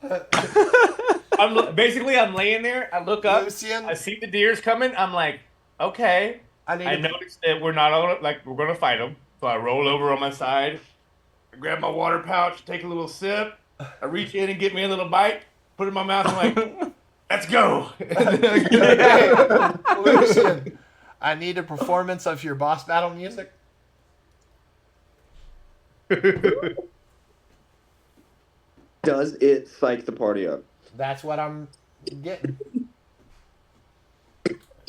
I'm laying there. I look up. Lucian, I see the deers coming. I'm like, okay. I noticed that we're not all like we're gonna fight them. So I roll over on my side. I grab my water pouch, take a little sip. I reach in and get me a little bite. Put it in my mouth. I'm like, let's go. Okay, Lucian, I need a performance of your boss battle music. Does it psych the party up? That's what I'm getting.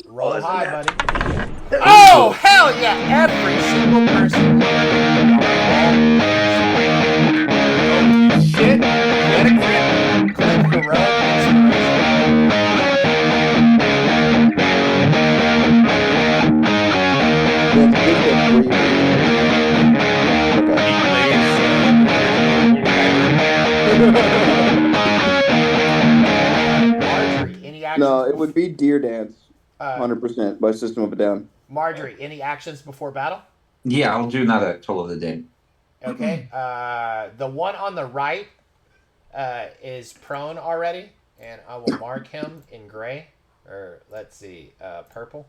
Roll high, buddy. Oh, hell yeah! Every single person. Shit. Let it grip. Click heroic inspiration. Marjorie, any actions? No, it would be Deer Dance, Uh, 100% by System of a Down. Marjorie, any actions before battle? Yeah, I'll do another Toll of the Dead. Okay. The one on the right is prone already, and I will mark him in gray, or let's see, purple.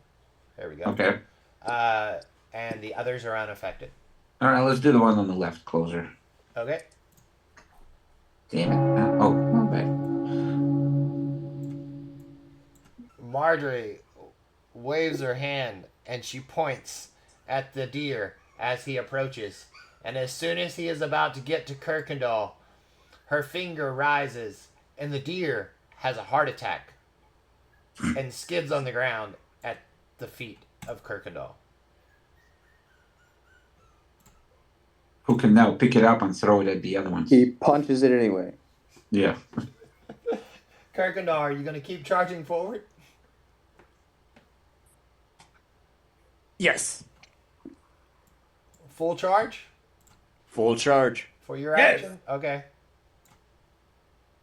There we go. Okay. And the others are unaffected. All right, let's do the one on the left closer. Okay. Damn it. Oh, my bad. Marjorie waves her hand and she points at the deer as he approaches. And as soon as he is about to get to Kirkendall, her finger rises and the deer has a heart attack and skids on the ground at the feet of Kirkendall. Who can now pick it up and throw it at the other ones? He punches it anyway. Yeah. Kirkendall, are you going to keep charging forward? Yes. Full charge Full charge. for your Yes. action? Okay.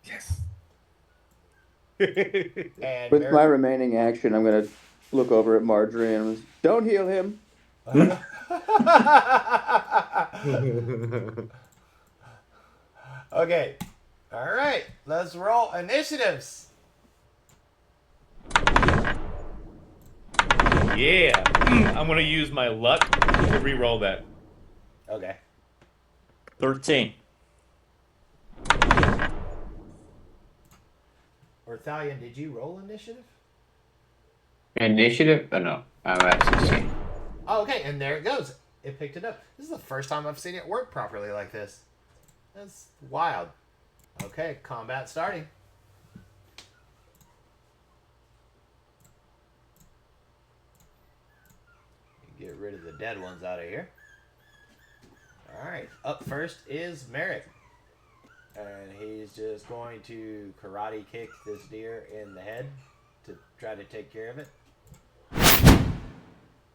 Yes. And With my remaining action, I'm going to look over at Marjorie and don't heal him. Okay. All right. Let's roll initiatives. Yeah. I'm gonna use my luck to re-roll that. Okay. 13. Orthalion, did you roll initiative? Initiative? Oh, no. I'm at 16. Oh, okay. And there it goes. It picked it up. This is the first time I've seen it work properly like this. That's wild. Okay. Combat starting. Get rid of the dead ones out of here. Alright, up first is Merrick. And he's just going to karate kick this deer in the head to try to take care of it.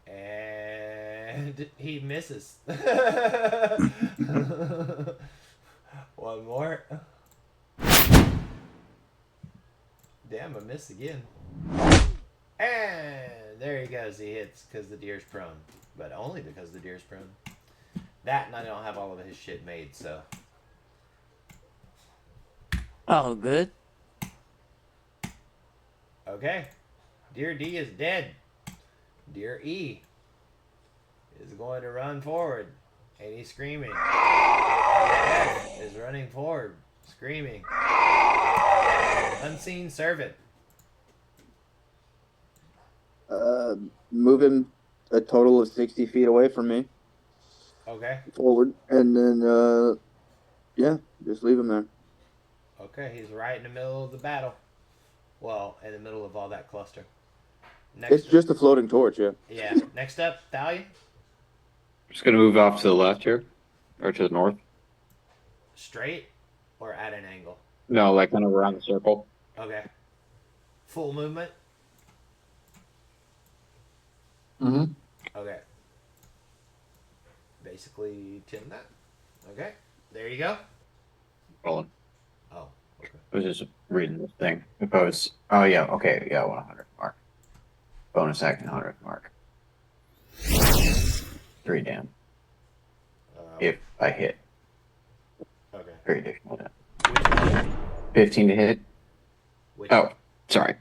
And he misses. One more. Damn, I missed again. And there he goes. He hits because the deer's prone. But only because the deer's prone. That and I don't have all of his shit made, so. Oh, good. Okay. Deer D is dead. Deer E is going to run forward. And he's screaming. Deer F is running forward. Screaming. Unseen servant. Move him a total of 60 feet away from me. Okay. Forward. And then, yeah, just leave him there. Okay, he's right in the middle of the battle. Well, in the middle of all that cluster. It's just a floating torch, yeah. Yeah. Next up, Thalia. Just going to move off to the left here. Or to the north. Straight or at an angle? No, like kind of around the circle. Okay. Full movement? Mm-hmm. Okay. Basically 10 that. Okay. There you go. Rolling. Oh, okay. I was just reading this thing. Oppose. Oh, yeah. Okay. Yeah, 100 mark. Bonus action 100 mark. 3 down. If I hit. Okay. 3 additional down. Which one? 15 to hit. Which, Oh, sorry.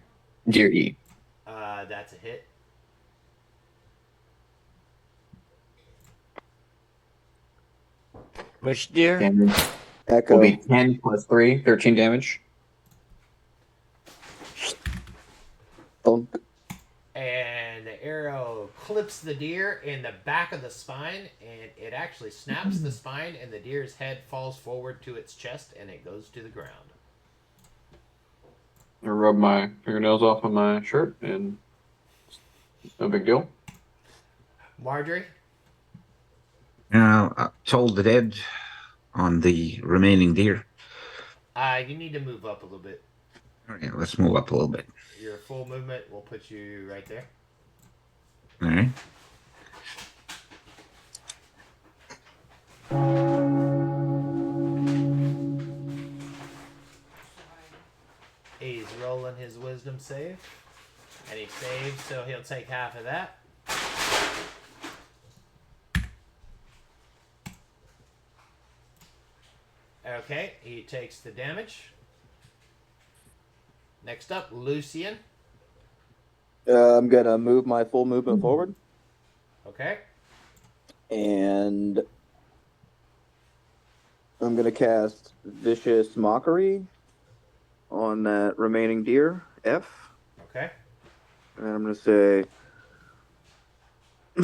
Dear E. that's a hit. Which deer? Damage Echo. will be 10 plus 3, 13 damage. Thunk. And the arrow clips the deer in the back of the spine, and it actually snaps the spine, and the deer's head falls forward to its chest, and it goes to the ground. I rub my fingernails off of my shirt, and no big deal. Marjorie? Now, toll the dead on the remaining deer. You need to move up a little bit. Okay, let's move up a little bit. Your full movement will put you right there. All right. He's rolling his wisdom save. And he saves, so he'll take half of that. Okay, he takes the damage. Next up, Lucian. I'm gonna move my full movement forward, Okay. and I'm gonna cast Vicious Mockery on that remaining deer, F, Okay. and I'm gonna say,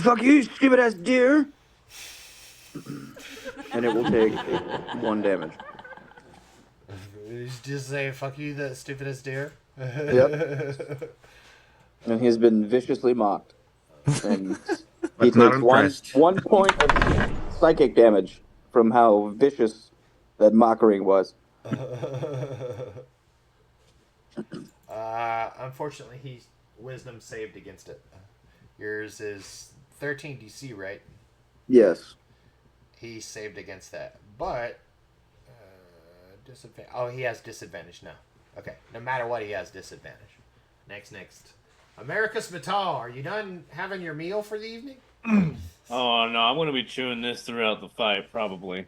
"Fuck you, stupid ass deer," and it will take 1 damage. Just say, fuck you, the stupidest deer. Yep. And he's been viciously mocked, and he But not takes impressed. 1 point of psychic damage from how vicious that mockery was. Unfortunately, he's wisdom saved against it. Yours is 13 DC, right? Yes. He saved against that, but disadvantage. Oh, he has disadvantage now. Okay, no matter what, he has disadvantage. Next. Americus Vital, are you done having your meal for the evening? Oh no, I'm gonna be chewing this throughout the fight, probably.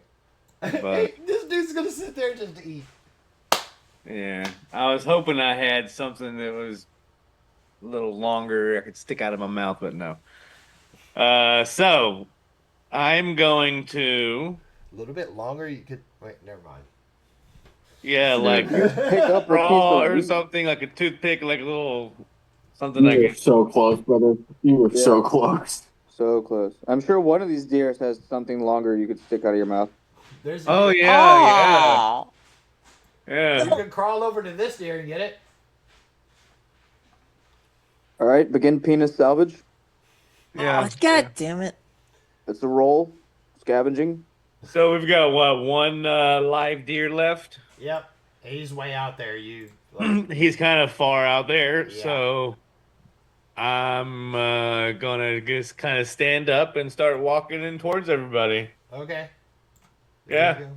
But This dude's gonna sit there just to eat. yeah, I was hoping I had something that was a little longer. I could stick out of my mouth, but no. So I'm going to, A little bit longer, you could wait. Never mind. yeah, like Pick up a piece raw of or meat. something, like a toothpick, like a little something You I were can. so close, brother. You were Yeah. so close. So close. I'm sure one of these deers has something longer you could stick out of your mouth. There's. Oh yeah, Aw. yeah. You can crawl over to this deer and get it. All right, begin penis salvage. Yeah. Oh, God damn it. It's a roll. Scavenging. So we've got what, one live deer left? Yep. He's way out there. You. Like, He's kind of far out there, Yeah. so I'm gonna just kind of stand up and start walking in towards everybody. okay. Yeah. You go.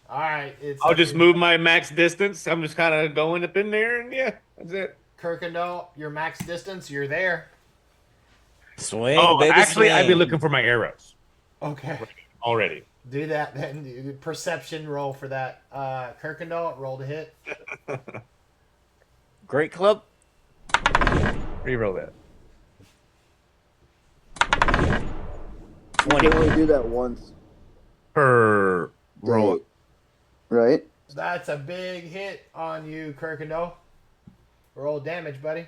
All right. It's I'll up just to move my max distance. I'm just kind of going up in there, and yeah, that's it. Kirkendall, your max distance. You're there. Swing, Oh, baby, actually, I'd be swing. looking for my arrows Okay. already. Do that then. Do perception roll for that. Kirkendall, roll to hit. Great club. Reroll that. You 20. can only do that once. Per roll. Day. Right? That's a big hit on you, Kirkendall. Roll damage, buddy.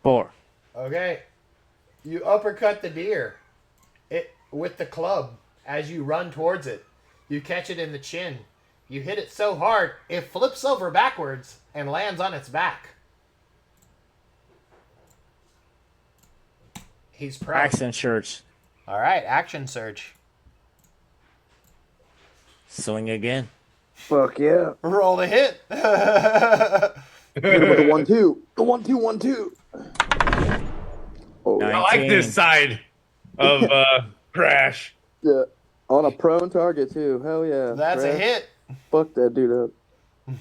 Four. Okay. You uppercut the deer with the club as you run towards it. You catch it in the chin. You hit it so hard, it flips over backwards and lands on its back. He's prone. Accent shirts. All right, action surge. Swing again. Fuck yeah. Roll to hit. Hit him with the 1-2. The 1-2-1-2. Oh, I like this side of Crash. yeah. On a prone target, too. Hell yeah. That's a Crash. hit. Fuck that dude up.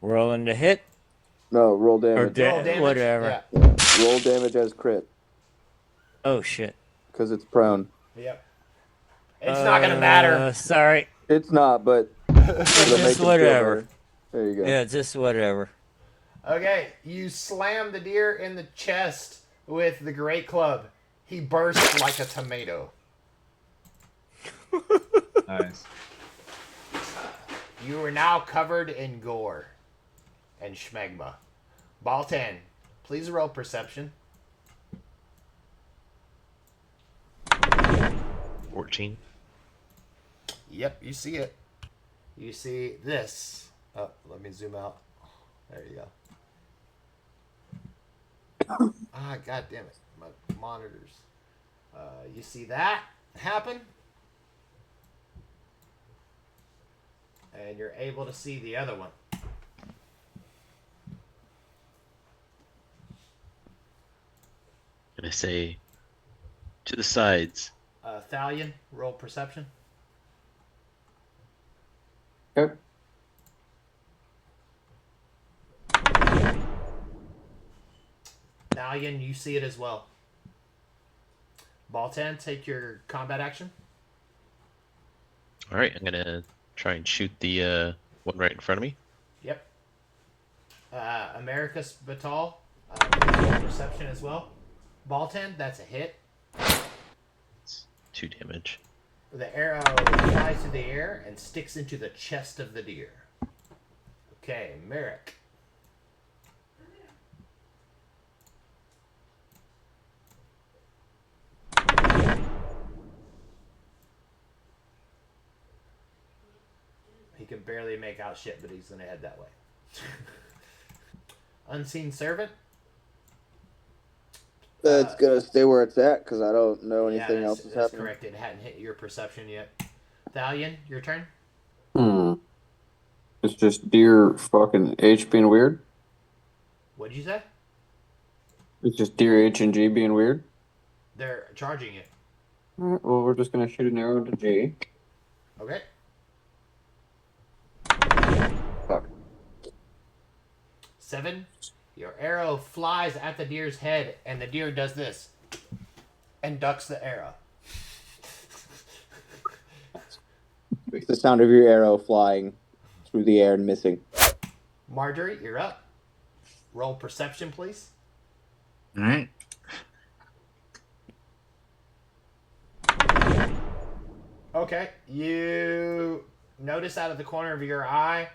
Rolling to hit. No, roll Or damage. Roll damage. whatever. Yeah. Yeah. Roll damage as crit, Oh, shit. because it's prone. Yep. It's not gonna matter. Sorry. It's not, but Just whatever. There you go. Yeah, just whatever. Okay, you slam the deer in the chest with the great club. He bursts like a tomato. Nice. You are now covered in gore and schmegma. Baltan, please roll perception. 14. Yep, you see it. You see this. Oh, let me zoom out. There you go. Ah, god damn it. My monitors. You see that happen? And you're able to see the other one. Gonna say to the sides. Thalion, roll perception. Okay. Thalion, you see it as well. Baltan, take your combat action. All right, I'm gonna try and shoot the one right in front of me. Yep. Americus Batal, please roll perception as well. Baltan, that's a hit. It's 2 damage. The arrow flies through the air and sticks into the chest of the deer. Okay, Merrick. He can barely make out shit, but he's gonna head that way. Unseen Servant. It's gonna stay where it's at because I don't know anything else is that's happening. correct. It hadn't hit your perception yet. Thalion, your turn. It's just deer fucking H being weird. What'd you say? It's just deer H and G being weird. They're charging it. Alright, well, we're just gonna shoot an arrow to G. Okay. Fuck. 7. Your arrow flies at the deer's head, and the deer does this and ducks the arrow. It's the sound of your arrow flying through the air and missing. Marjorie, you're up. Roll perception, please. All right. Okay. You notice out of the corner of your eye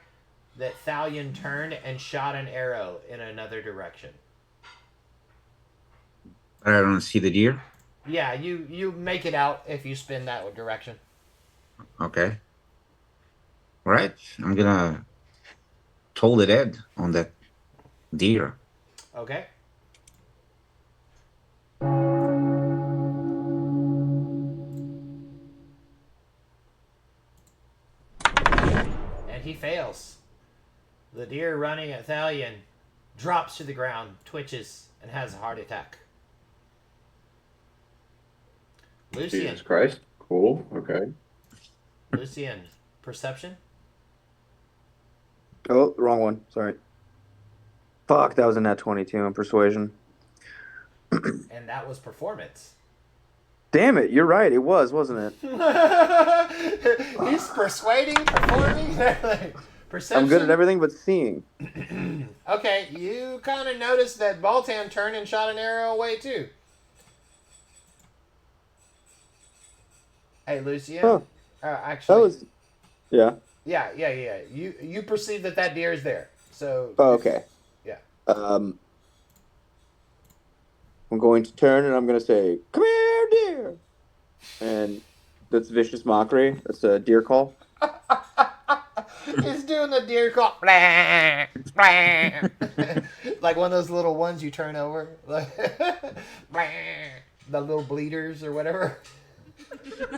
that Thalion turned and shot an arrow in another direction. I don't see the deer. Yeah, you make it out if you spin that direction. Okay. All right. I'm gonna toll the head on that deer. Okay. And he fails. The deer running at Thalion drops to the ground, twitches, and has a heart attack. Lucian. Jesus Christ. Cool. Okay. Lucian, perception? Oh, wrong one. Sorry. Fuck, that was a nat 22 on persuasion. And that was performance. Damn it, you're right. It was, wasn't it? He's persuading, performing, everything. Perception. I'm good at everything but seeing. Okay, you kind of noticed that Baltan turned and shot an arrow away too. Hey, Lucian. Huh. Actually, That was. Yeah. Yeah. You perceive that deer is there. So. Oh, okay. Yeah. I'm going to turn and I'm going to say, "Come here, deer," and that's vicious mockery. That's a deer call. He's doing the deer call. Blah, blah. Like one of those little ones you turn over. Like, blah, the little bleeders or whatever.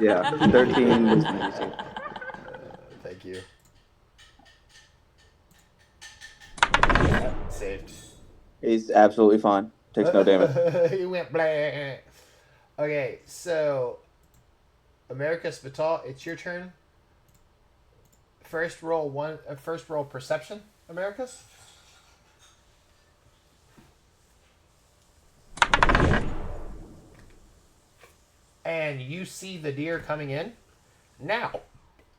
Yeah, 13 was amazing. Thank you. Saved. He's absolutely fine. Takes no damage. He went blah. Okay, so Americus Batal, it's your turn. First roll perception, Americus. And you see the deer coming in. Now,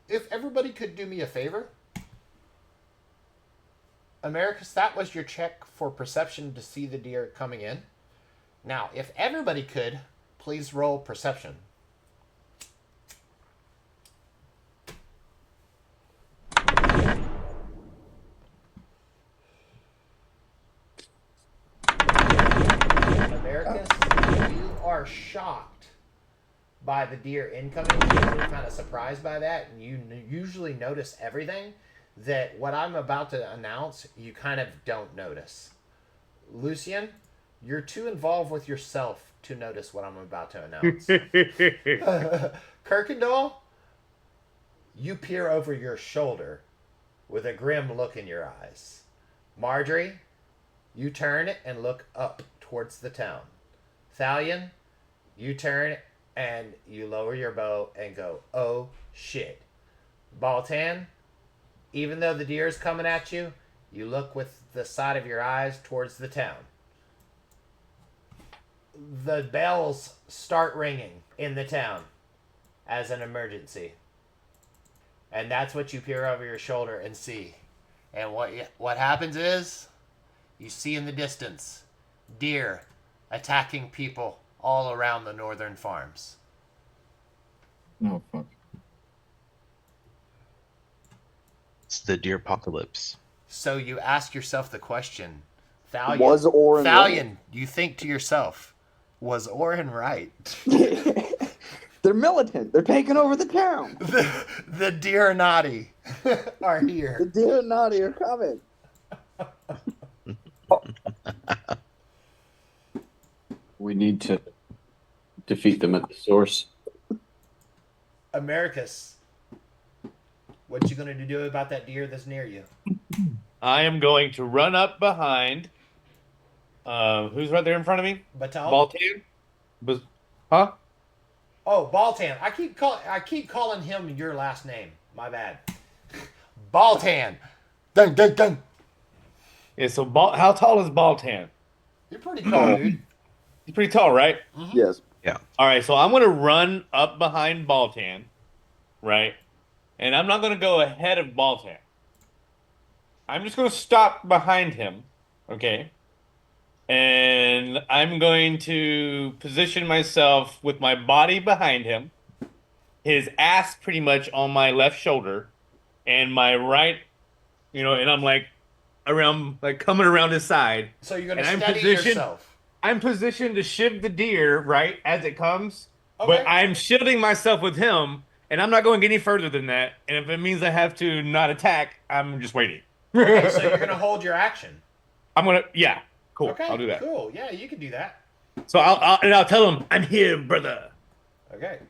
if everybody could do me a favor, Americus, that was your check for perception to see the deer coming in. Now, if everybody could, please roll perception. Americus, you are shocked by the deer incoming. You're kind of surprised by that, and you usually notice everything. That what I'm about to announce, you kind of don't notice. Lucian, you're too involved with yourself to notice what I'm about to announce. Kirkendall, you peer over your shoulder with a grim look in your eyes. Marjorie, you turn and look up towards the town. Thalion, you turn and you lower your bow and go, oh shit. Baltan, even though the deer is coming at you, you look with the side of your eyes towards the town. The bells start ringing in the town as an emergency. And that's what you peer over your shoulder and see. And what happens is, you see in the distance, deer attacking people all around the northern farms. Oh, fuck. It's the deer apocalypse. So you ask yourself the question, Thalion, Was Orin Thalion, you think to yourself, was Orin right? They're militant. They're taking over the town. The deer naughty are here. The deer naughty are coming. We need to defeat them at the source. Americus, what you gonna do about that deer that's near you? I am going to run up behind. Who's right there in front of me? Batal? Baltan? Huh? Oh, Baltan. I keep calling him your last name. My bad. Baltan. Dun dun dun. Yeah, so how tall is Baltan? You're pretty tall, dude. He's pretty tall, right? Mm-hmm. Yes. All right, so I'm going to run up behind Baltan, right? And I'm not going to go ahead of Baltan. I'm just going to stop behind him, okay? And I'm going to position myself with my body behind him, his ass pretty much on my left shoulder, and my right, and I'm like coming around his side. So you're gonna And steady yourself. I'm positioned to shiv the deer, right, as it comes. Okay. But I'm shielding myself with him, and I'm not going any further than that. And if it means I have to not attack, I'm just waiting. Okay, so you're gonna hold your action. Yeah, cool. Okay, I'll do that. Cool. Yeah, you can do that. So I'll tell him, I'm here, brother. Okay.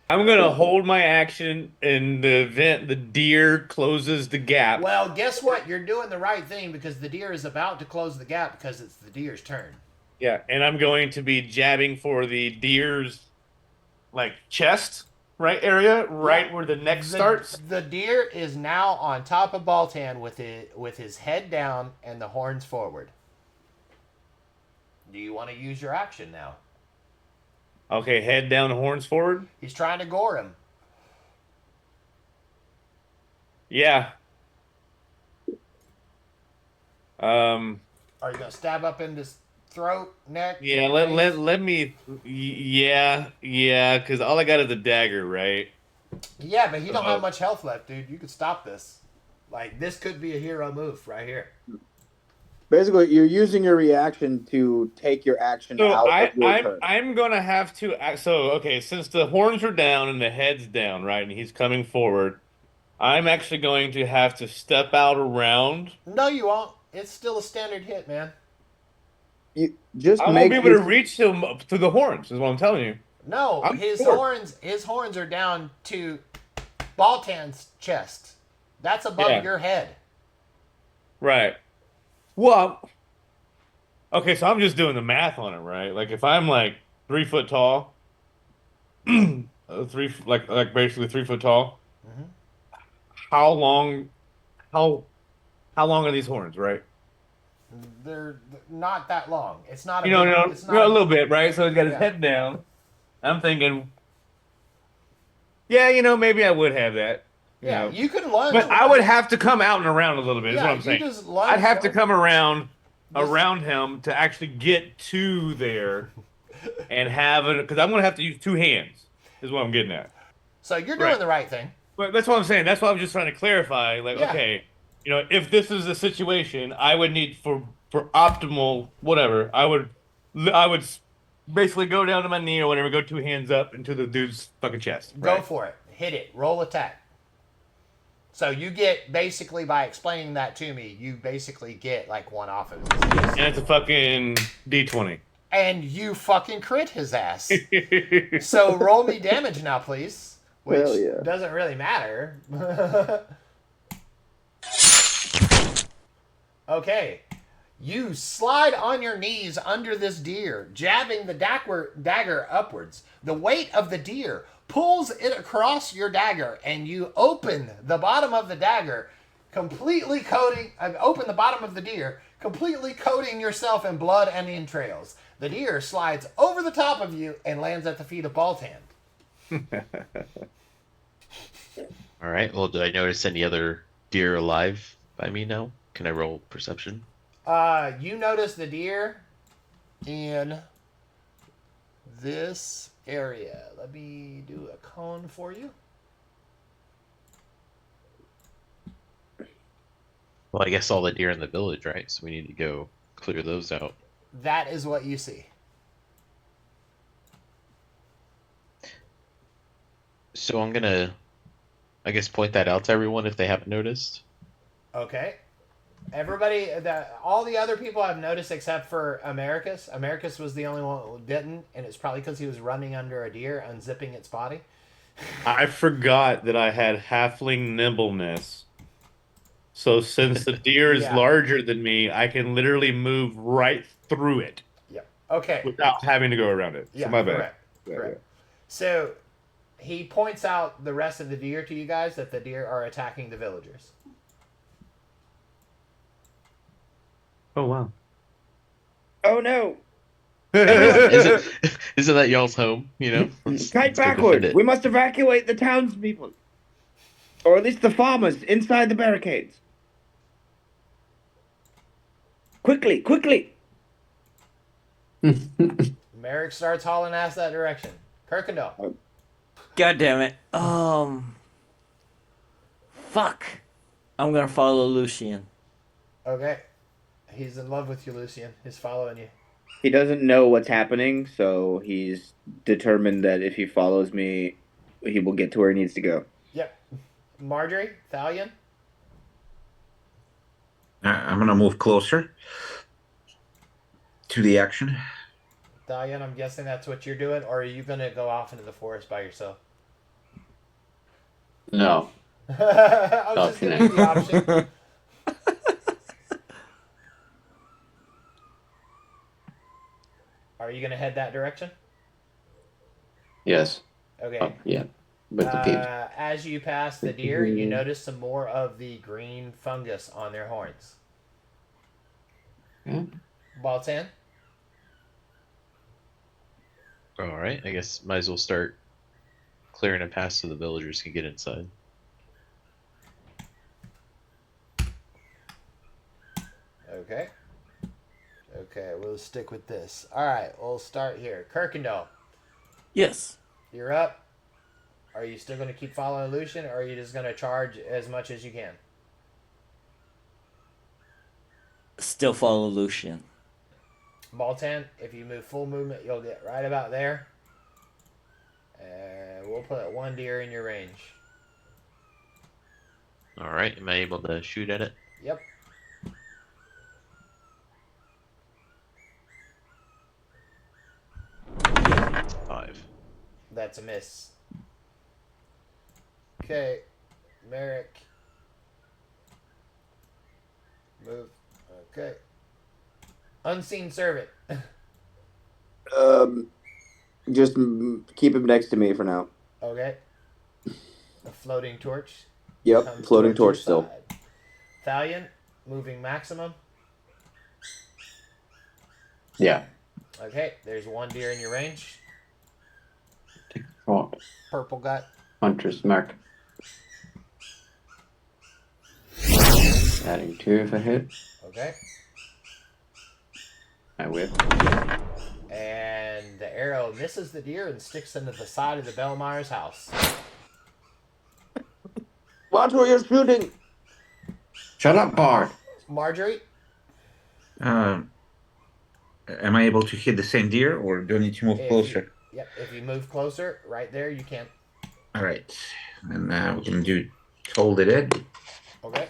I'm gonna hold my action in the event the deer closes the gap. Well, guess what? You're doing the right thing because the deer is about to close the gap because it's the deer's turn. Yeah, and I'm going to be jabbing for the deer's chest, right area, right where the neck starts. The deer is now on top of Baltan with his head down and the horns forward. Do you want to use your action now? Okay, head down, horns forward. He's trying to gore him. Yeah. Are you gonna stab up in his throat, neck? Yeah, let me. Yeah, because all I got is a dagger, right? Yeah, but he don't have much health left, dude. You could stop this. This could be a hero move right here. Basically, you're using your reaction to take your action So out of your turn. I'm gonna have to. So okay, since the horns are down and the head's down, right, and he's coming forward, I'm actually going to have to step out around. No, you won't. It's still a standard hit, man. You just I won't be able to reach him up to the horns. Is what I'm telling you. No, his horns are down to Baltan's chest. That's above your head. Right. Well, okay, so I'm just doing the math on it, right? If I'm 3 foot tall, basically 3 foot tall. Mm-hmm. How long are these horns, right? They're not that long. It's not a a little bit, right? So he's got his head down. I'm thinking, Yeah, maybe I would have that. Yeah, you can lunge. But I would have to come out and around a little bit. Is Yeah, what I'm you saying. just lunge I'd have to forward. come around him to actually get to there and have it because I'm gonna have to use two hands. Is what I'm getting at. So you're doing the right thing. But that's what I'm saying. That's why I'm just trying to clarify. Like, Yeah. okay, if this is a situation, I would need for optimal whatever. I would basically go down to my knee or whatever, go two hands up into the dude's fucking chest. Go for it. Hit it. Roll attack. So you get, basically, by explaining that to me, you basically get like one offense. And it's a fucking D20. And you fucking crit his ass. So roll me damage now, please. Which Hell yeah. doesn't really matter. Okay. You slide on your knees under this deer, jabbing the dagger upwards. The weight of the deer pulls it across your dagger, and you open the bottom of the dagger, completely coating. Open the bottom of the deer, completely coating yourself in blood and entrails. The deer slides over the top of you and lands at the feet of Baltan. All right. Well, did I notice any other deer alive by me now? Can I roll perception? You notice the deer in this area. Let me do a cone for you. Well, I guess all the deer in the village, right? So we need to go clear those out. That is what you see. So I'm gonna, I guess, point that out to everyone if they haven't noticed. Okay. Everybody, all the other people have noticed except for Americus. Americus was the only one who didn't, and it's probably because he was running under a deer, unzipping its body. I forgot that I had halfling nimbleness. So since the deer is larger than me, I can literally move right through it. Yep. Okay. Without having to go around it. Yeah, so my bad. Correct. So he points out the rest of the deer to you guys, that the deer are attacking the villagers. Oh, wow. Oh no! Isn't that y'all's home? Let's Kite go backward! defend it. We must evacuate the townspeople. Or at least the farmers inside the barricades. Quickly, quickly! Merrick starts hauling ass that direction. Kirkendall. God damn it. Fuck. I'm gonna follow Lucian. Okay. He's in love with you, Lucian. He's following you. He doesn't know what's happening, so he's determined that if he follows me, he will get to where he needs to go. Yep. Marjorie, Thalion. I'm gonna move closer to the action. Thalion, I'm guessing that's what you're doing, or are you gonna go off into the forest by yourself? No. I was just giving you the option. Are you gonna head that direction? Yes. Okay. Yeah. With the peeps. As you pass the deer, you notice some more of the green fungus on their horns. Yeah. Baltan? All right. I guess might as well start clearing a path so the villagers can get inside. Okay. Okay, we'll stick with this. Alright, we'll start here. Kirkendall, Yes. you're up. Are you still going to keep following Lucian, or are you just going to charge as much as you can? Still follow Lucian. Baltan, if you move full movement, you'll get right about there. And we'll put one deer in your range. All right. Am I able to shoot at it? Yep. Five. That's a miss. Okay. Merrick. Move. Okay. Unseen servant. Just keep him next to me for now. Okay. A floating torch. Yep, comes floating towards torch your still. side. Thalion, moving maximum. Yeah. Okay, there's one deer in your range. Oh, Purple gut. Hunter's mark. Adding 2 if I hit. Okay. I whip. And the arrow misses the deer and sticks into the side of the Bellmeyer's house. Watch where you're shooting. Shut up, Bard. Marjorie? Am I able to hit the same deer, or do I need to move closer? Yep, if you move closer, right there, you can. All right, and now we can do hold it in. Okay.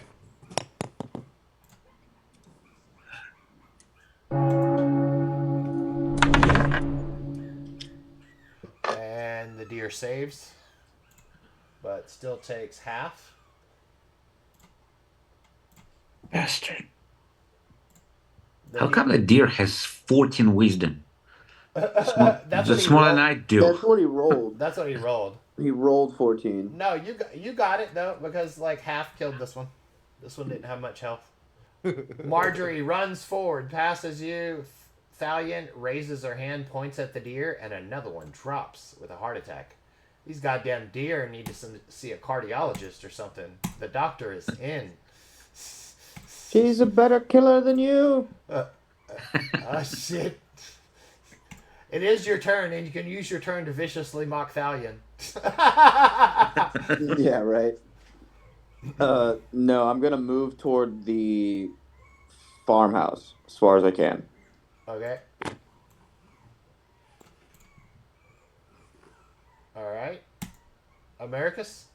And the deer saves, but still takes half. Bastard. The How come a deer has 14 wisdom? That's what That's he more rolled. than I do. That's what he rolled. That's what he rolled. He rolled 14. No, you got it though, because like half killed this one. This one didn't have much health. Marjorie runs forward, passes you. Thalion raises her hand, points at the deer, and another one drops with a heart attack. These goddamn deer need to see a cardiologist or something. The doctor is in. She's a better killer than you. Oh shit. It is your turn, and you can use your turn to viciously mock Thalion. Yeah, right. No, I'm gonna move toward the farmhouse as far as I can. Okay. All right. Americus?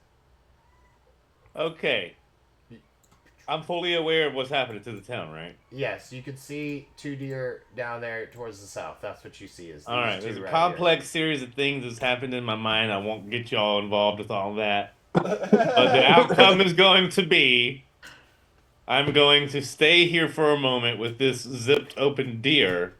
Okay. I'm fully aware of what's happening to the town, right? Yes, you can see 2 deer down there towards the south. That's what you see. Is All right. these There's two a right complex series of things that's happened in my mind. I won't get y'all involved with all that. But the outcome is going to be I'm going to stay here for a moment with this zipped open deer,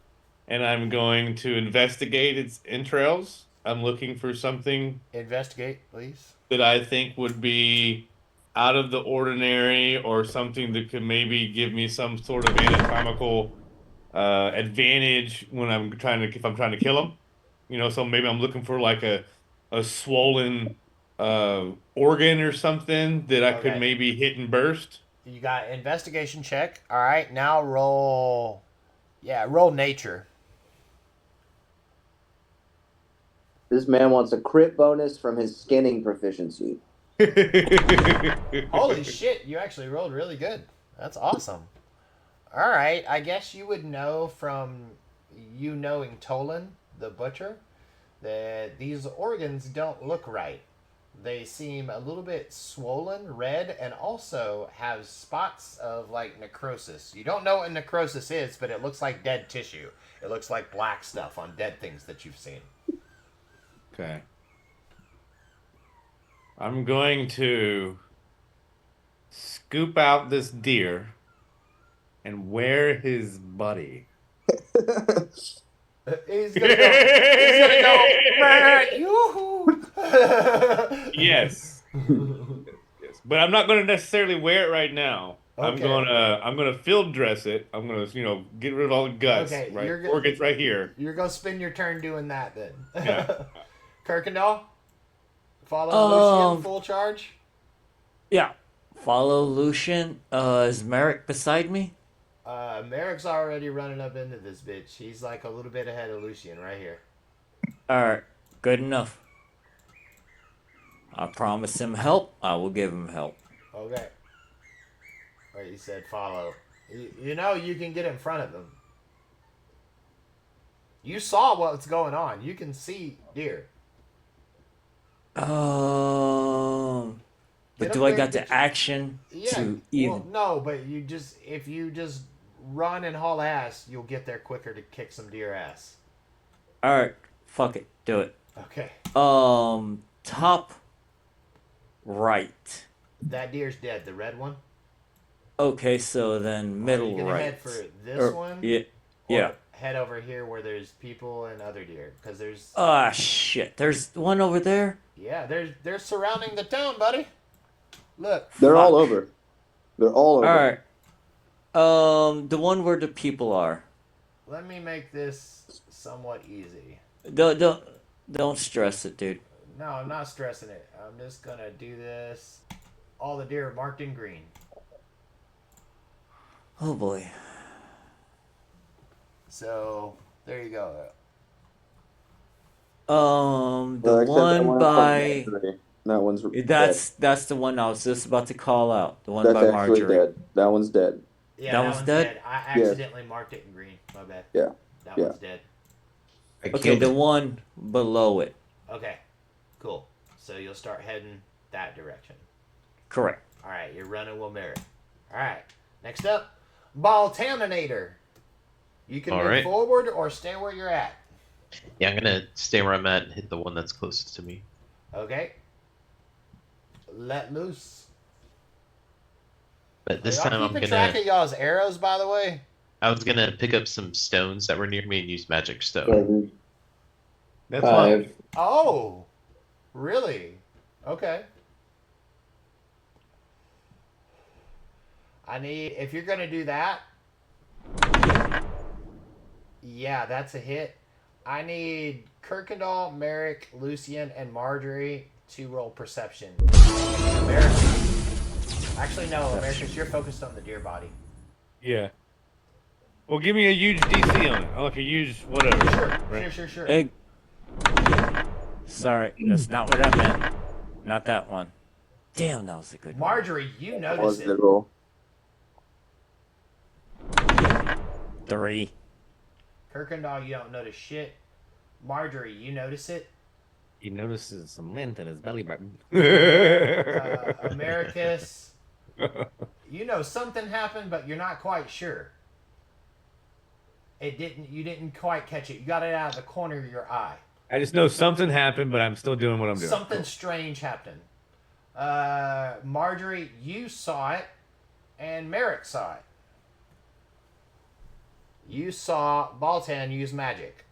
and I'm going to investigate its entrails. I'm looking for something Investigate, please. that I think would be out of the ordinary, or something that could maybe give me some sort of anatomical advantage when if I'm trying to kill him. You know, so maybe I'm looking for like a swollen organ or something that I could Okay. maybe hit and burst. You got investigation check. All right, now roll. Yeah, roll nature. This man wants a crit bonus from his skinning proficiency. Holy shit, you actually rolled really good. That's awesome. All right, I guess you would know from you knowing Tolan, the butcher, that these organs don't look right. They seem a little bit swollen, red, and also have spots of like necrosis. You don't know what necrosis is, but it looks like dead tissue. It looks like black stuff on dead things that you've seen. Okay. I'm going to scoop out this deer and wear his buddy. He's gonna go, yoo-hoo. Yes. Yes. But I'm not gonna necessarily wear it right now. Okay. I'm gonna field dress it. I'm gonna, get rid of all the guts. Okay, right? you're Organs right here. You're gonna spend your turn doing that then. Yeah. Kirkendall? Follow Lucian full charge? Yeah. Follow Lucian. Is Merrick beside me? Merrick's already running up into this bitch. He's like a little bit ahead of Lucian right here. Alright. Good enough. I promise him help. I will give him help. Okay. Wait, you said follow. You know you can get in front of them. You saw what's going on. You can see deer. But Get do up I there got and the get action to even? Well, no, but if you just run and haul ass, you'll get there quicker to kick some deer ass. Alright, fuck it. Do it. Okay. Top right. That deer's dead. The red one. Okay, so then middle Are you gonna right. head for this one? Yeah. Or Yeah. head over here where there's people and other deer, because there's Ah, shit. There's one over there. yeah, they're surrounding the town, buddy. Look. They're all Fuck. over. They're all over. Alright. The one where the people are. Let me make this somewhat easy. Don't stress it, dude. No, I'm not stressing it. I'm just gonna do this. All the deer are marked in green. Oh boy. So there you go. The Except that one one up by by Marjorie. That one's dead. that's the one I was just about to call out. The one That's by actually Marjorie. dead. That one's dead. Yeah, That that one's one's dead? dead. I Yes. accidentally marked it in green. My bad. Yeah. That Yeah. one's dead. I Okay, killed the it. one below it. Okay, cool. So you'll start heading that direction. Correct. All right, you're running with Merrick. All right, next up, Baltaminator. You can All move right. forward or stay where you're at. Yeah, I'm gonna stay where I'm at and hit the one that's closest to me. Okay. Let loose. But this Are y'all time I'm keeping track gonna. of y'all's arrows, by the way? I was gonna pick up some stones that were near me and use magic stone. That's fine. 5. Oh, really? Okay. I need, if you're going to do that, yeah, that's a hit. I need Kirkendall, Merrick, Lucian, and Marjorie to roll perception. Americus. Actually, no, Americus, you're focused on the deer body. Yeah. Well, give me a huge DC on it. Or like a huge whatever. Sure, Right? sure. Hey. Sorry, that's not what I meant. Not that one. Damn, that was a good one. Marjorie, you notice Was it. it roll? 3. Kirkendall, you don't notice shit. Marjorie, you notice it. He notices some lint in his belly button. Americus, you know something happened, but you're not quite sure. You didn't quite catch it. You got it out of the corner of your eye. I just know something happened, but I'm still doing what I'm doing. Something strange happened. Marjorie, you saw it, and Merrick saw it. You saw Baltan use magic.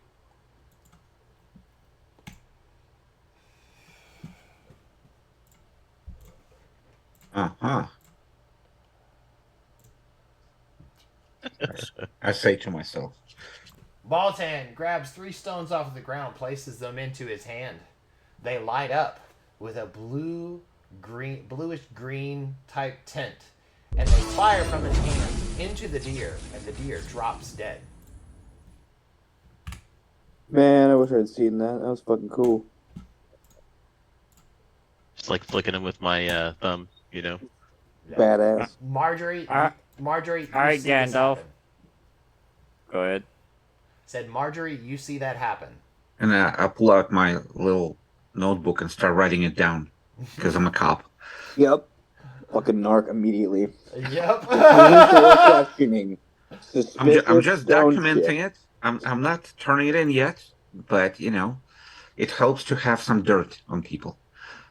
Uh-huh. I say to myself. Baltan grabs 3 stones off of the ground, places them into his hand. They light up with a bluish green type tint, and they fire from his hand into the deer, and the deer drops dead. Man, I wish I'd seen that. That was fucking cool. Just like flicking them with my thumb, you know. Badass. Marjorie, Marjorie, you all right, see this Gandalf. happen. Go ahead. Said Marjorie, you see that happen. And I pull out my little notebook and start writing it down because I'm a cop. Yep. Fucking narc immediately. Yep. Questioning. I'm just stone documenting shit. it. I'm not turning it in yet, but you know, it helps to have some dirt on people.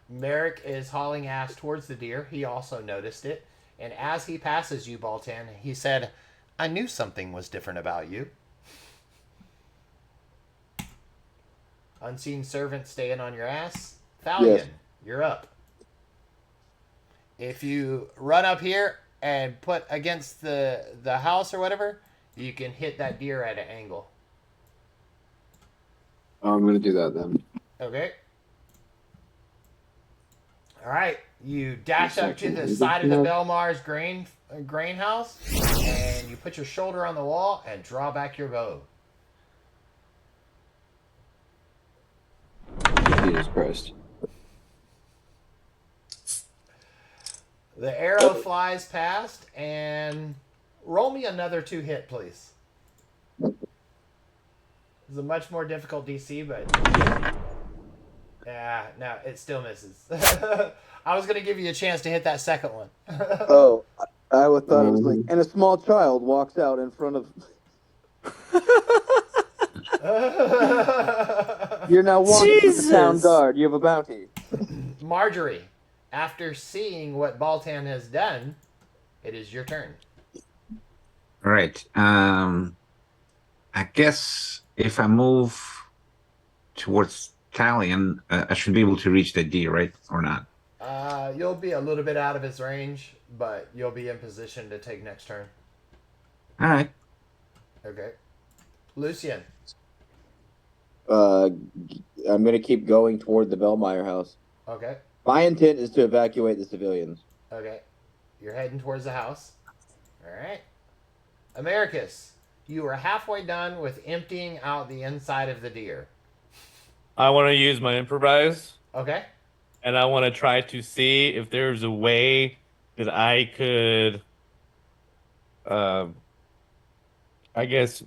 Merrick is hauling ass towards the deer. He also noticed it. And as he passes you, Baltan, he said, I knew something was different about you. Unseen servant staying on your ass. Thalion, Yes. you're up. If you run up here and put against the house or whatever, you can hit that deer at an angle. Oh, I'm gonna do that then. Okay. All right. You dash up to the side of the Belmar's grain house, and you put your shoulder on the wall and draw back your bow. Jesus Christ. The arrow flies past, and roll me another 2 hit, please. It's a much more difficult DC, but yeah, no, it still misses. I was gonna give you a chance to hit that second one. Oh, I thought it was like, and a small child walks out in front of. You're now wanted with the town guard. You have a bounty. Marjorie, after seeing what Baltan has done, it is your turn. All right. I guess if I move towards Talion, I should be able to reach the deer, right? Or not? You'll be a little bit out of his range, but you'll be in position to take next turn. All right. Okay. Lucian. I'm gonna keep going toward the Bellmeyer house. Okay. My intent is to evacuate the civilians. Okay. You're heading towards the house. All right. Americus, you are halfway done with emptying out the inside of the deer. I want to use my improvise, Okay. and I want to try to see if there's a way that I could, I guess,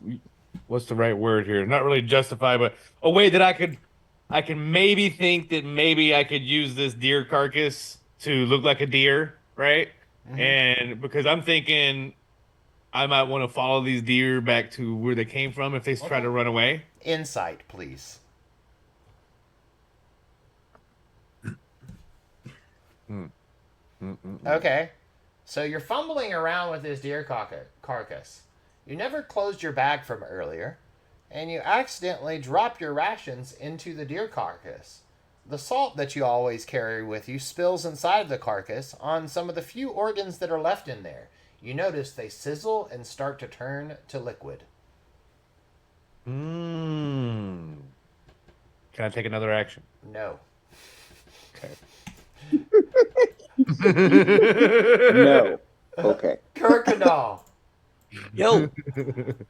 what's the right word here? Not really justify, but a way that I can maybe think that maybe I could use this deer carcass to look like a deer, right? And because I'm thinking I might want to follow these deer back to where they came from if they try to run away. Insight, please. Okay. So you're fumbling around with this deer carcass. You never closed your bag from earlier, and you accidentally drop your rations into the deer carcass. The salt that you always carry with you spills inside of the carcass on some of the few organs that are left in there. You notice they sizzle and start to turn to liquid. Can I take another action? No. Okay. No. Okay. Kirkendall, Yo,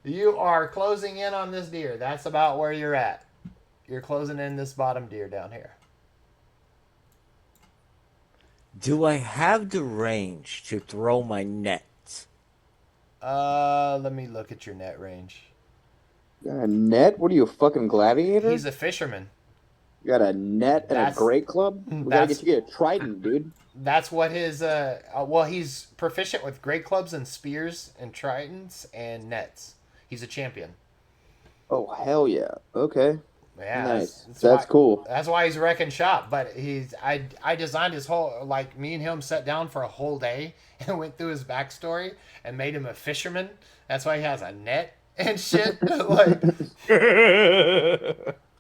you are closing in on this deer. That's about where you're at. You're closing in this bottom deer down here. do I have the range to throw my net? Let me look at your net range. You got a net? What are you, a fucking gladiator? He's a fisherman. You got a net and That's- a great club? We gotta get you a trident, dude. That's what his well, he's proficient with great clubs and spears and tridents and nets. He's a champion. Oh, hell yeah. Okay. Yeah, Nice. That's cool. That's why he's wrecking shop. But I designed his whole, like, me and him sat down for a whole day and went through his backstory and made him a fisherman. That's why he has a net and shit. Like,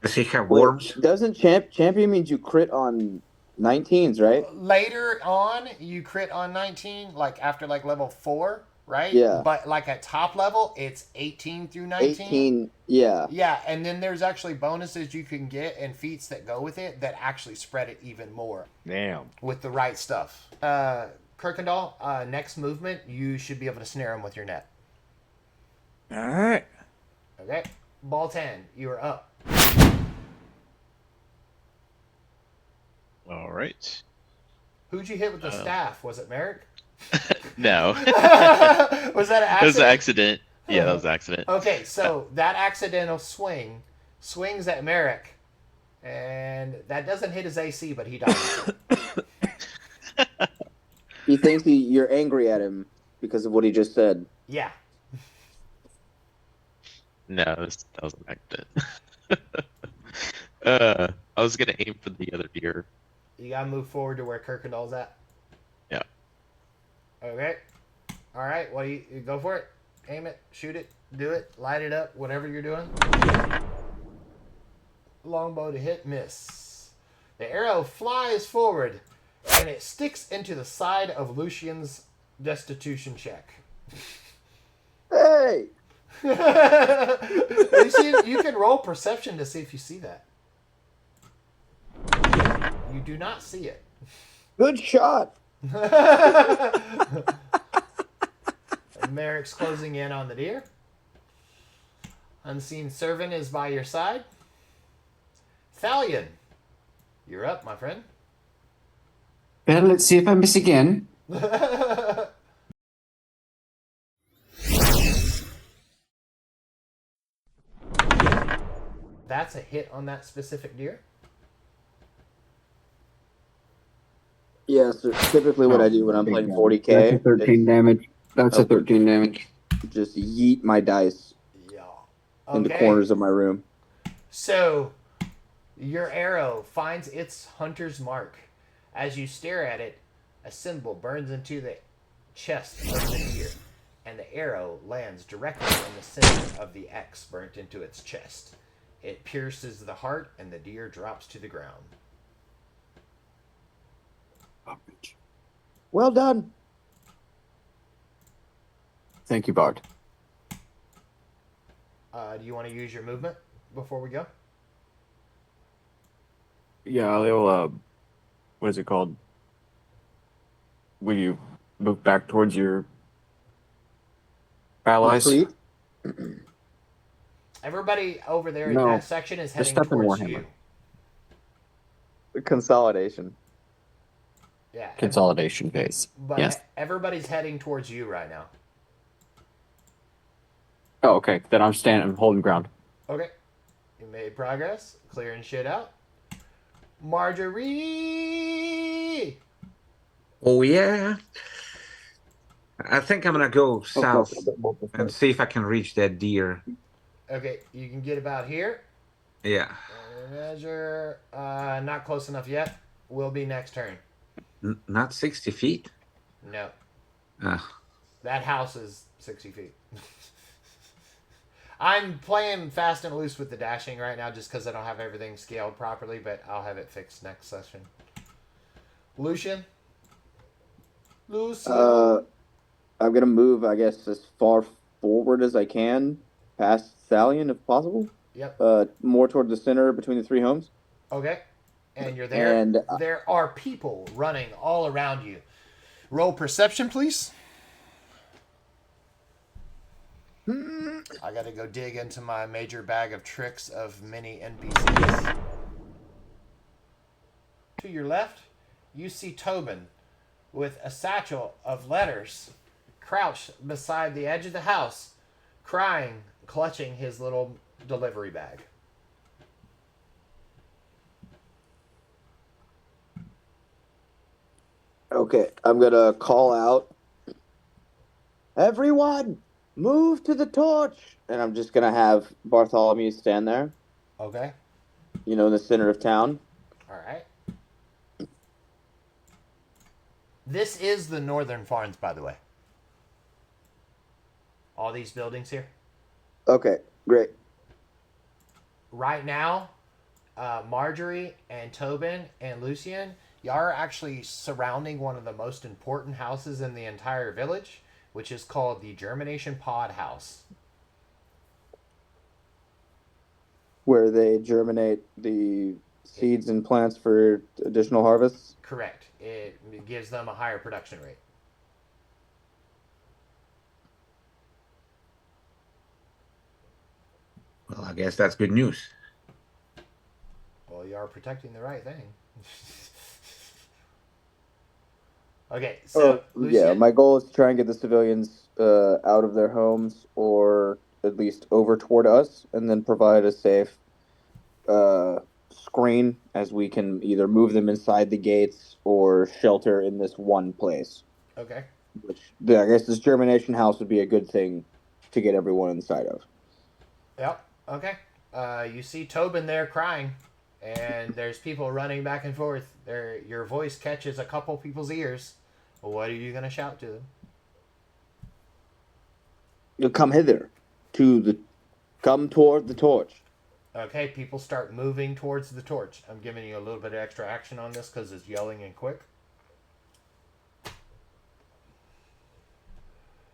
Does he have worms? Wait, doesn't champion means you crit on 19s, right? later on, you crit on 19, like after like level 4, right? Yeah. But like at top level, it's 18 through 19. 18, yeah. Yeah, and then there's actually bonuses you can get and feats that go with it that actually spread it even more Damn. with the right stuff. Kirkendall, next movement, you should be able to snare him with your net. All right. Okay? Baltan, you are up. All right. Who'd you hit with the staff? Was it Merrick? No. Was that an accident? It was an accident. Yeah, that was an accident. Okay, so that accidental swing swings at Merrick, and that doesn't hit his AC, but he dies. He thinks you're angry at him because of what he just said. Yeah. No, that was an accident. I was gonna aim for the other deer. You gotta move forward to where Kirkendall's at. Yeah. Okay. All right. Well, you go for it. Aim it. Shoot it. Do it. Light it up. Whatever you're doing. Longbow to hit. Miss. The arrow flies forward, and it sticks into the side of Lucian's destitution check. Hey! You can roll perception to see if you see that. You do not see it. Good shot. Merrick's closing in on the deer. Unseen servant is by your side. Thalion, you're up, my friend. Well, let's see if I miss again. That's a hit on that specific deer. Yeah, so typically what I do when I'm playing 40k That's a 13 damage. That's a 13 damage. just yeet my dice Yeah. in the corners of my room. So, your arrow finds its hunter's mark. As you stare at it, a symbol burns into the chest of the deer, and the arrow lands directly in the center of the X burnt into its chest. It pierces the heart, and the deer drops to the ground. Well done. Thank you, Bard. Do you want to use your movement before we go? Yeah, I'll, what is it called? Will you move back towards your allies? Retreat. Everybody over there in No, that section is just heading step in towards Warhammer. you. Consolidation. Yeah. Consolidation phase. But Yes. everybody's heading towards you right now. Oh, okay. Then I'm holding ground. Okay. You made progress. Clearing shit out. Marjorie! Oh yeah. I think I'm gonna go south and see if I can reach that deer. Okay, you can get about here. Yeah. Measure. Not close enough yet. Will be next turn. Not 60 feet? No. Uh, That house is 60 feet. I'm playing fast and loose with the dashing right now just because I don't have everything scaled properly, but I'll have it fixed next session. Lucian? Lucian? I'm gonna move, I guess, as far forward as I can, past Thalion, if possible. Yep. More toward the center between the three homes. Okay. And you're there. And there are people running all around you. Roll perception, please. I gotta go dig into my major bag of tricks of many NPCs. To your left, you see Tobin with a satchel of letters crouched beside the edge of the house, crying, clutching his little delivery bag. okay, I'm gonna call out, everyone, move to the torch, and I'm just gonna have Bartholomew stand there. Okay. You know, in the center of town. All right. This is the Northern Farms, by the way. All these buildings here. Okay, great. Right now, Marjorie and Tobin and Lucian, y'all are actually surrounding one of the most important houses in the entire village, which is called the Germination Pod House. Where they germinate the seeds and plants for additional harvests? Correct. It gives them a higher production rate. well, I guess that's good news. Well, you are protecting the right thing. Okay, so Lucian? Yeah, my goal is to try and get the civilians out of their homes, or at least over toward us, and then provide a safe screen as we can either move them inside the gates or shelter in this one place. Okay. Which I guess this germination house would be a good thing to get everyone inside of. Yep. Okay. You see Tobin there crying, and there's people running back and forth. Your voice catches a couple people's ears. What are you gonna shout to them? You'll come hither, come toward the torch. Okay, people start moving towards the torch. I'm giving you a little bit of extra action on this because it's yelling and quick.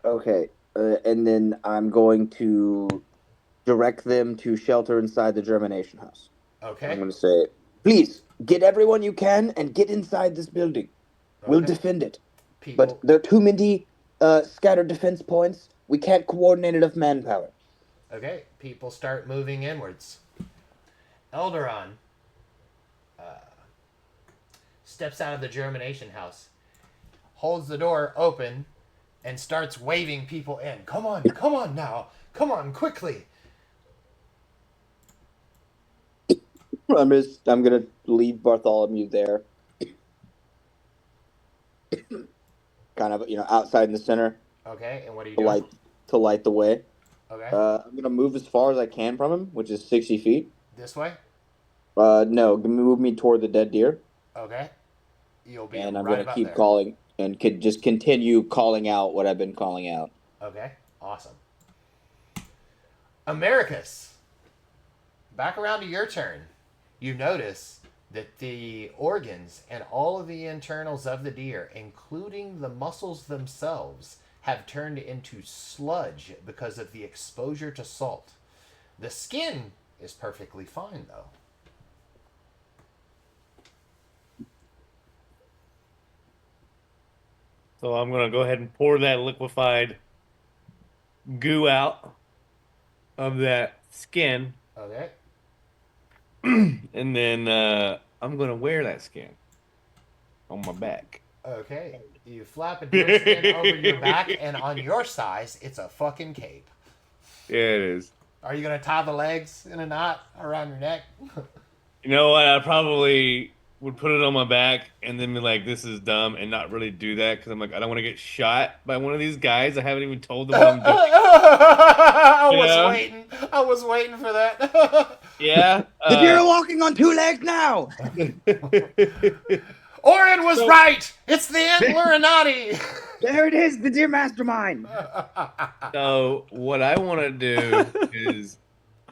Okay, and then I'm going to direct them to shelter inside the germination house. Okay. I'm going to say, please, get everyone you can and get inside this building. Okay. We'll defend it. People... But there are too many scattered defense points. We can't coordinate enough manpower. Okay, people start moving inwards. Elderon steps out of the germination house, holds the door open, and starts waving people in. Come on now. Come on, quickly. I'm gonna leave Bartholomew there. Kind of, outside in the center. Okay, and what are you doing? To light the way. Okay. I'm gonna move as far as I can from him, which is 60 feet. This way? No, move me toward the dead deer. Okay. You'll be and I'm right gonna keep there. calling and could just continue calling out what I've been calling out. Okay, awesome. Americus, back around to your turn. You notice that the organs and all of the internals of the deer, including the muscles themselves, have turned into sludge because of the exposure to salt. The skin is perfectly fine, though. So I'm gonna go ahead and pour that liquefied goo out of that skin. Okay. And then I'm gonna wear that skin on my back. Okay. You flap a deer skin over your back, and on your size, it's a fucking cape. Yeah, it is. Are you gonna tie the legs in a knot around your neck? You know what? I probably would put it on my back and then be like, "This is dumb," and not really do that because I'm like, I don't want to get shot by one of these guys. I haven't even told them what I'm doing. I was waiting for that. Yeah. The deer are walking on 2 legs now. Orin was right. It's the Antlerinati. There it is, the deer mastermind. So what I want to do is,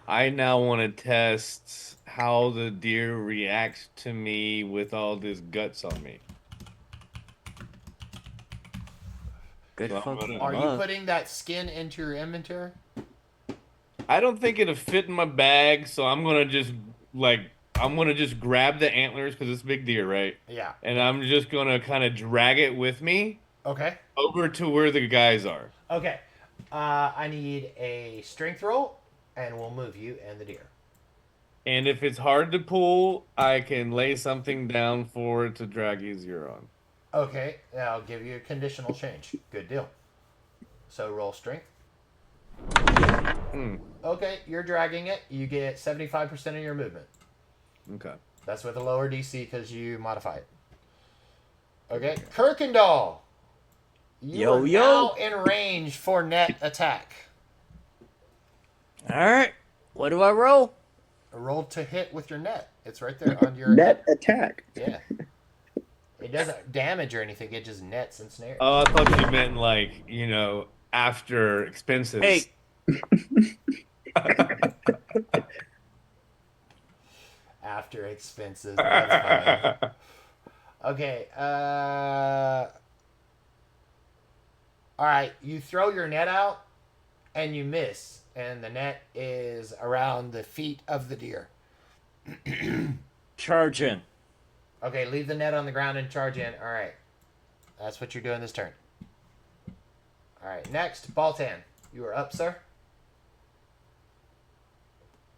I now want to test how the deer reacts to me with all this guts on me. Good So fucking Are you luck. putting that skin into your inventory? I don't think it'll fit in my bag, so I'm gonna just grab the antlers because it's a big deer, right? Yeah. And I'm just gonna kind of drag it with me Okay. over to where the guys are. Okay. I need a strength roll, and we'll move you and the deer. And if it's hard to pull, I can lay something down for it to drag easier on. Okay. I'll give you a conditional change. Good deal. So roll strength. Okay, you're dragging it. You get 75% of your movement. Okay. That's with a lower DC because you modify it. Okay, Kirkendall. You are now in range for net attack. All right. What do I roll? Roll to hit with your net. It's right there on your net attack. Yeah. It doesn't damage or anything. It just nets and snares. Oh, I thought you meant like, after expenses. Hey. After expenses. That's fine. Okay. All right. You throw your net out and you miss, and the net is around the feet of the deer. Charge in. Okay, leave the net on the ground and charge in. All right. That's what you're doing this turn. All right. Next, Baltan. You are up, sir.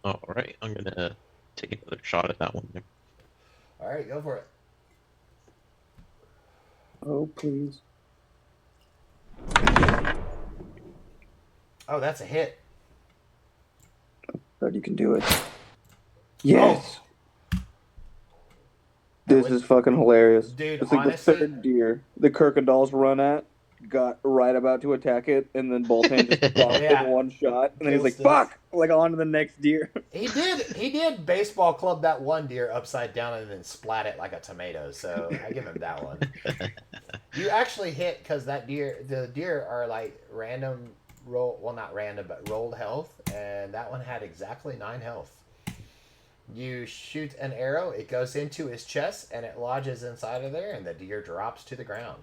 All right, I'm gonna take another shot at that one. All right, go for it. Oh, please. Oh, that's a hit. But you can do it. Yes. Oh. This is fucking hilarious. Dude, it's like honestly, the third deer the Kirkendall's run at got right about to attack it, and then Boltan just dropped in one shot, and then he's like, "Fuck!" Like on to the next deer. He did baseball club that one deer upside down and then splat it like a tomato. So I give him that one. You actually hit because the deer are like random roll. Well, not random, but rolled health, and that one had exactly 9 health. You shoot an arrow, it goes into his chest, and it lodges inside of there, and the deer drops to the ground.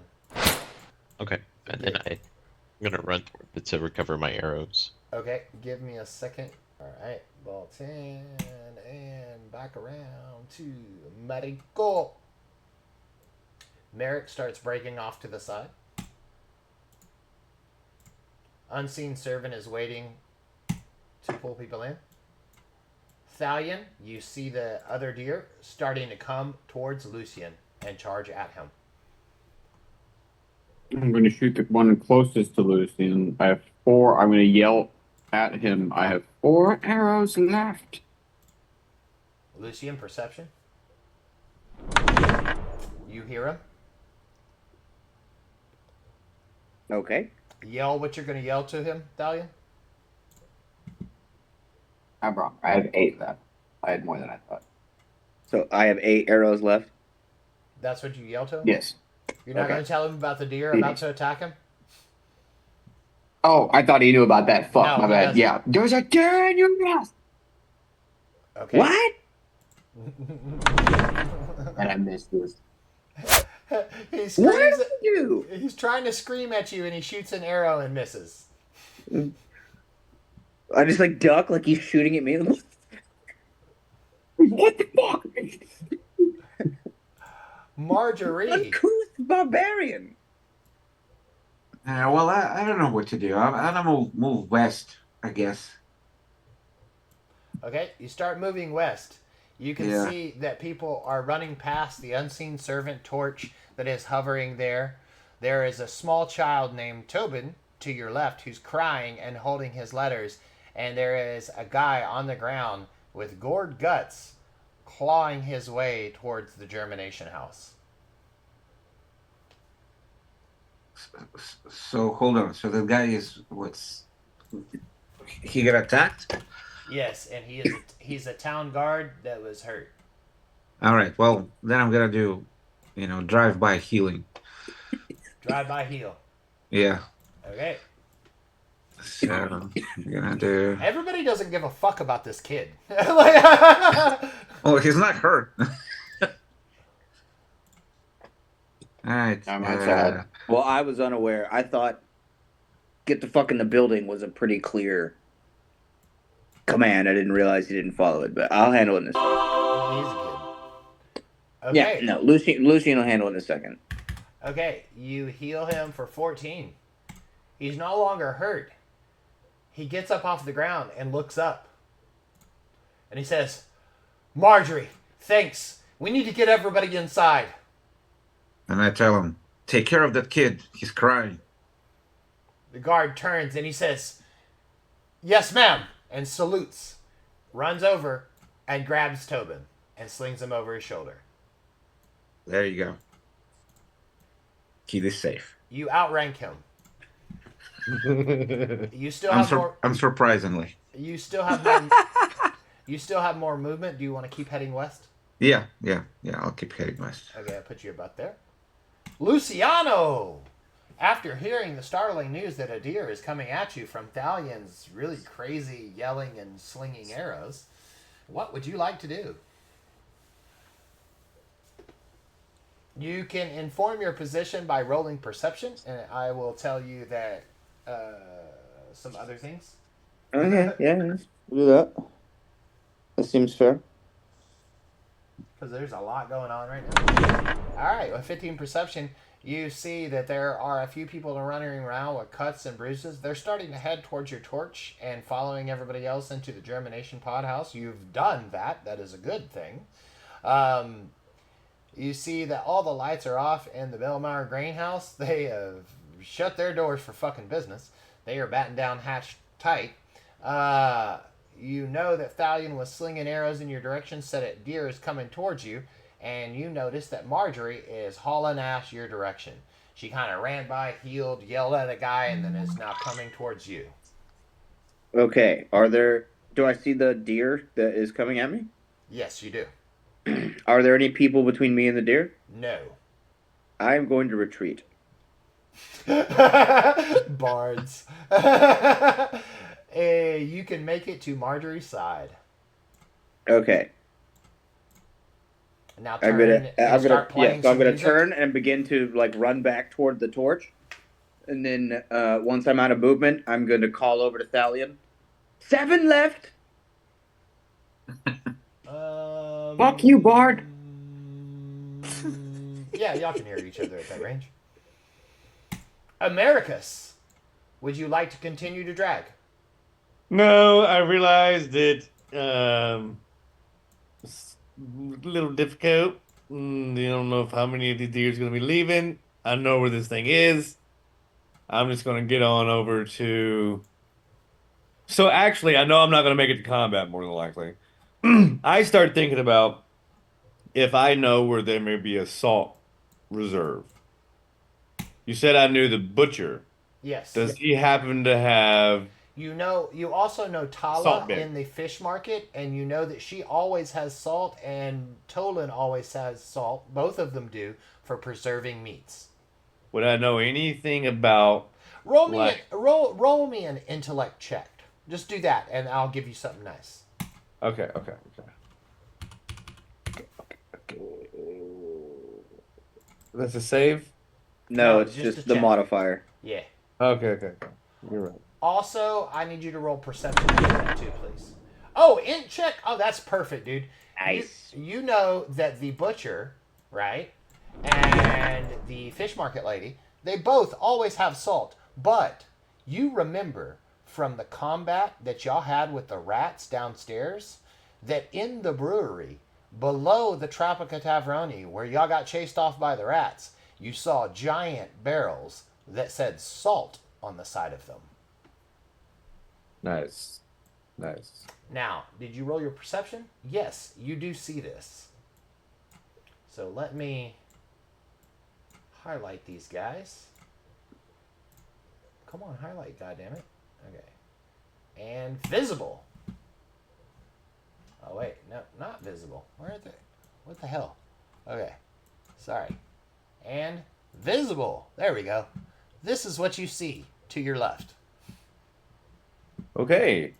Okay, and then I'm gonna run toward it to recover my arrows. Okay, give me a second. All right, ball 10, and back around to Marico. Merrick starts breaking off to the side. Unseen servant is waiting to pull people in. Thalion, you see the other deer starting to come towards Lucian and charge at him. I'm going to shoot the one closest to Lucian. I have 4. I'm going to yell at him. I have 4 arrows left. Lucian, perception. You hear him. Okay. Yell what you're going to yell to him, Thalion. I'm wrong. I have 8 left. I had more than I thought. So I have 8 arrows left. That's what you yell to him? Yes. You're not going to tell him about the deer about to attack him? Oh, I thought he knew about that. Fuck, No, my he bad. doesn't. Yeah. There's a deer in your mouth. Okay. What? And I missed this. He screams What did you do? He's trying to scream at you, and he shoots an arrow and misses. I just like duck like he's shooting at me. What the fuck? Marjorie. Uncouth barbarian. Well, I don't know what to do. I'm gonna move west, I guess. Okay, you start moving west. You can Yeah. see that people are running past the unseen servant torch that is hovering there. There is a small child named Tobin to your left who's crying and holding his letters. And there is a guy on the ground with gored guts clawing his way towards the germination house. So hold on. So the guy is what's he got attacked? Yes, and he's a town guard that was hurt. All right. Well, then I'm gonna do, drive-by healing. Drive by heal. Yeah. Okay. So I'm gonna do. Everybody doesn't give a fuck about this kid. Oh, he's not hurt. All right. I'm outside. Well, I was unaware. I thought get the fuck in the building was a pretty clear command. I didn't realize he didn't follow it, but I'll handle it in a second. He's good. Okay. Yeah, no, Lucian will handle it in a second. Okay, you heal him for 14. He's no longer hurt. He gets up off the ground and looks up. And he says, Marjorie, thanks. We need to get everybody inside. And I tell him, take care of that kid. He's crying. The guard turns and he says, yes, ma'am, and salutes, runs over and grabs Tobin and slings him over his shoulder. There you go. Kid is safe. You outrank him. You still have more. Unsurprisingly. You still have more. You still have more movement. Do you want to keep heading west? Yeah. I'll keep heading west. Okay, I'll put you about there. Luciano! After hearing the startling news that a deer is coming at you from Thalion's really crazy yelling and slinging arrows, what would you like to do? You can inform your position by rolling perception, and I will tell you that some other things. Okay, yeah, we'll do that. That seems fair. Because there's a lot going on right now. Alright, with 15 perception, you see that there are a few people running around with cuts and bruises. They're starting to head towards your torch and following everybody else into the germination pod house. You've done that. That is a good thing. You see that all the lights are off in the Bellmauer grain house. They have shut their doors for fucking business. They are batting down hatch tight. You know that Thalion was slinging arrows in your direction, so that deer is coming towards you, and you notice that Marjorie is hauling ass your direction. She kind of ran by, healed, yelled at a guy, and then is now coming towards you. Okay, do I see the deer that is coming at me? Yes, you do. Are there any people between me and the deer? No. I'm going to retreat. Bards. You can make it to Marjorie's side. Okay. Now turn. I'm gonna turn and begin to run back toward the torch, and then once I'm out of movement, I'm going to call over to Thalion. 7 left. Fuck you, Bard. Yeah, y'all can hear each other at that range. Americus, would you like to continue to drag? No, I realized that it's a little difficult. You don't know how many of the deer is going to be leaving. I know where this thing is. I'm just going to get on over to... So actually, I know I'm not going to make it to combat, more than likely. I start thinking about if I know where there may be a salt reserve. You said I knew the butcher. Yes. Does he happen to have... You also know Tala in the fish market, and you know that she always has salt, and Tolan always has salt. Both of them do, for preserving meats. Would I know anything about... Roll me an intellect check. Just do that, and I'll give you something nice. Okay. That's a save? No, it's just the modifier. Yeah. Okay. You're right. Also, I need you to roll perception for that too, please. Oh, int check. Oh, that's perfect, dude. Nice. You know that the butcher, right, and the fish market lady, They both always have salt. But you remember from the combat that y'all had with the rats downstairs that in the brewery below the Tropica Taveroni, where y'all got chased off by the rats, you saw giant barrels that said salt on the side of them. Nice. Nice. Now, did you roll your perception? Yes, you do see this. So let me highlight these guys. Come on, highlight, goddammit. Okay. And visible. Oh, wait. No, not visible. Where are they? What the hell? Okay. Sorry. And visible. There we go. This is what you see to your left. Okay.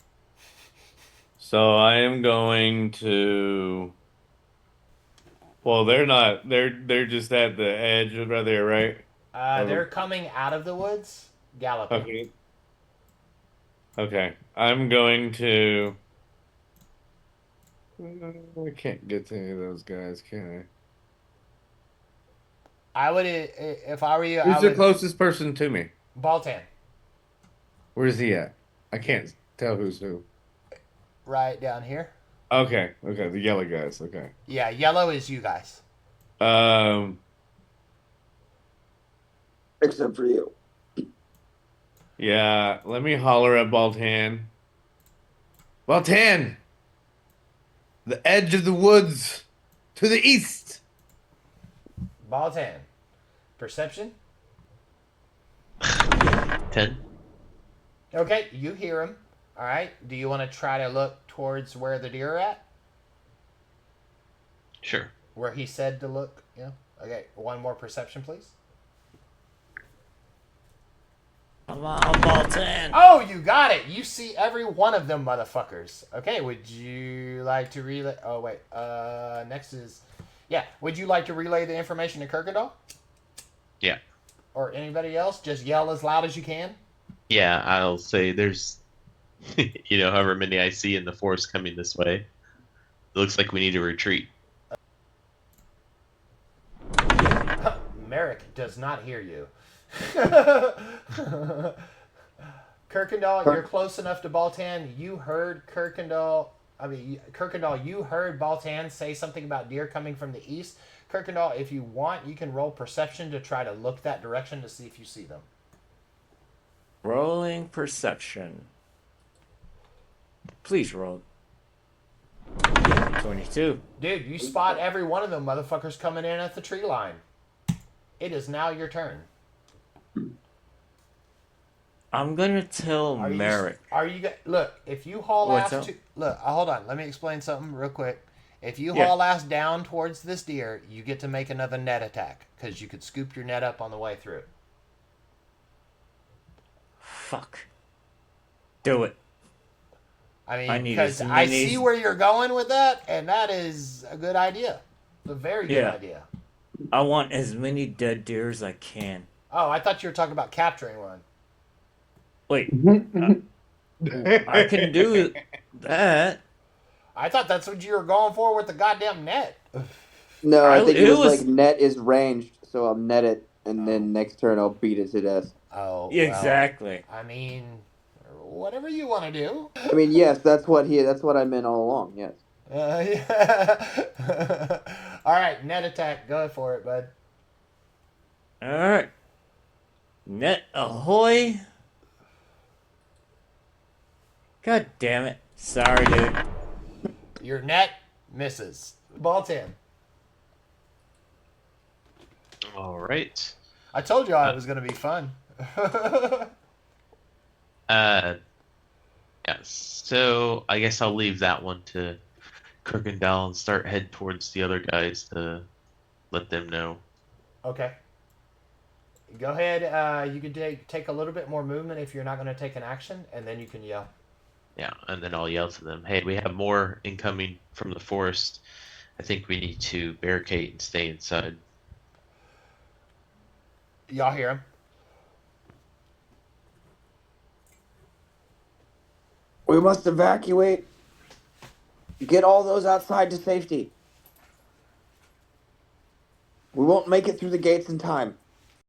So I am going to. Well, they're not. They're just at the edge right there, right? They're coming out of the woods, galloping. Okay. Okay. I'm going to. I can't get to any of those guys, can I would, if I were you, I? Who's the closest person to me? Baltan. Where's he at? I can't tell who's who. Right down here. Okay, the yellow guys. Okay. Yeah, yellow is you guys. Except for you. Yeah, let me holler at Baltan. Baltan! The edge of the woods to the east. Baltan. Perception? 10. Okay, you hear him. All right. Do you want to try to look towards where the deer are at? Sure. Where he said to look? Yeah. Okay, one more perception, please. Come on, Baltan. Oh, you got it. You see every one of them motherfuckers. Okay, would you like to relay? Oh, wait. Next is... Yeah, would you like to relay the information to Kirkendall? Yeah. Or anybody else? Just yell as loud as you can? Yeah, I'll say there's, however many I see in the forest coming this way. It looks like we need to retreat. Merrick does not hear you. Kirkendall, you're close enough to Baltan. You heard Kirkendall, you heard Baltan say something about deer coming from the east. Kirkendall, if you want, you can roll perception to try to look that direction to see if you see them. Rolling perception. Please roll. 22. Dude, you spot every one of them motherfuckers coming in at the tree line. It is now your turn. I'm gonna tell Merrick. Look, if you haul ass to... Look, hold on. Let me explain something real quick. If you haul ass down towards this deer, you get to make another net attack. Because you could scoop your net up on the way through. Fuck. Do it. I mean, because I see where you're going with that, and that is a good idea. It's a very good idea. I want as many dead deer as I can. Oh, I thought you were talking about capturing one. Wait. I can do that. I thought that's what you were going for with the goddamn net. No, I think it was like net is ranged, so I'll net it, and then next turn I'll beat it to death. Oh, exactly. Well, I mean, whatever you want to do. I mean, yes, that's what I meant all along. Yes. Yeah. All right, net attack. Go for it, bud. All right. Net ahoy. God damn it. Sorry, dude. Your net misses. Baltan. All right. I told you it was going to be fun. Yeah, so I guess I'll leave that one to Kirkendall and start head towards the other guys to let them know. Okay. Go ahead. You can take a little bit more movement if you're not going to take an action, and then you can yell. Yeah, and then I'll yell to them, hey, we have more incoming from the forest. I think we need to barricade and stay inside. Y'all hear him? We must evacuate. Get all those outside to safety. We won't make it through the gates in time.